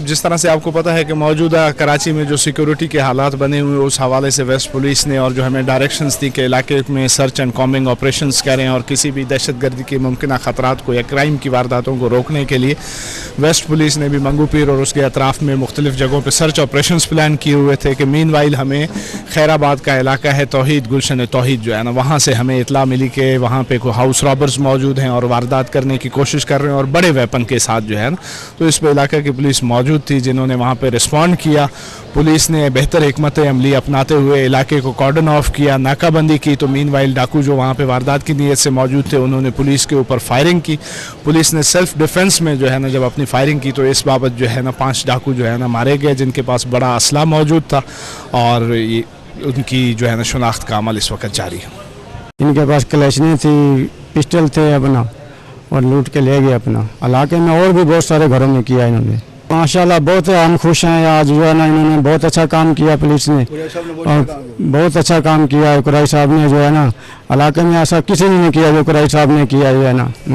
जिस तरह से आपको पता है कि मौजूदा कराची में जो सिक्योरिटी के हालात बने हुए उस हवाले से वेस्ट पुलिस ने और जो हमें डायरेक्शंस दी कि इलाके में सर्च एंड कॉम्बिंग ऑपरेशंस करें और किसी भी दहशतगर्दी के मुमकिन खतरात को या क्राइम की वारदातों को रोकने के लिए वेस्ट पुलिस ने भी मंगू पीर और उसके अतराफ़ में मुख्तलिफ जगहों पर सर्च ऑपरेशंस प्लान किए हुए थे कि मीनवाइल हमें खैराबाद का इलाका है तौहीद गुलशन तौहीद जो है ना, वहाँ से हमें इतला मिली कि वहाँ पे कोई हाउस रॉबर्स मौजूद हैं और वारदात करने की कोशिश कर रहे हैं और बड़े वेपन के साथ जो है ना। तो इस पर इलाके की पुलिस मौजूद थी जिन्होंने वहाँ पे रिस्पॉन्ड किया। पुलिस ने बेहतर हिकमत अमली अपनाते हुए इलाके को कॉर्डन ऑफ किया, नाकाबंदी की। तो मीनवाइल डाकू जो वहाँ पे वारदात की नीयत से मौजूद थे उन्होंने पुलिस के ऊपर फायरिंग की। पुलिस ने सेल्फ डिफेंस में जो है ना जब अपनी फायरिंग की तो इस बाबत जो है ना 5 डाकू जो है ना मारे गए जिनके पास बड़ा असला मौजूद था और ये उनकी जो है ना शनाख्त का अमल इस वक्त जारी है। इनके पास कलेशनी थी, पिस्टल थे अपना और लूट के ले गए अपना। इलाके में और भी बहुत सारे घरों में किया इन्होंने। माशाल्लाह बहुत हम खुश हैं आज जो है ना, इन्होंने बहुत अच्छा काम किया पुलिस ने और बहुत अच्छा काम किया। कुरैशी साहब ने जो है ना इलाके में ऐसा किसी ने नहीं किया जो कुरैशी साहब ने किया जो है ना।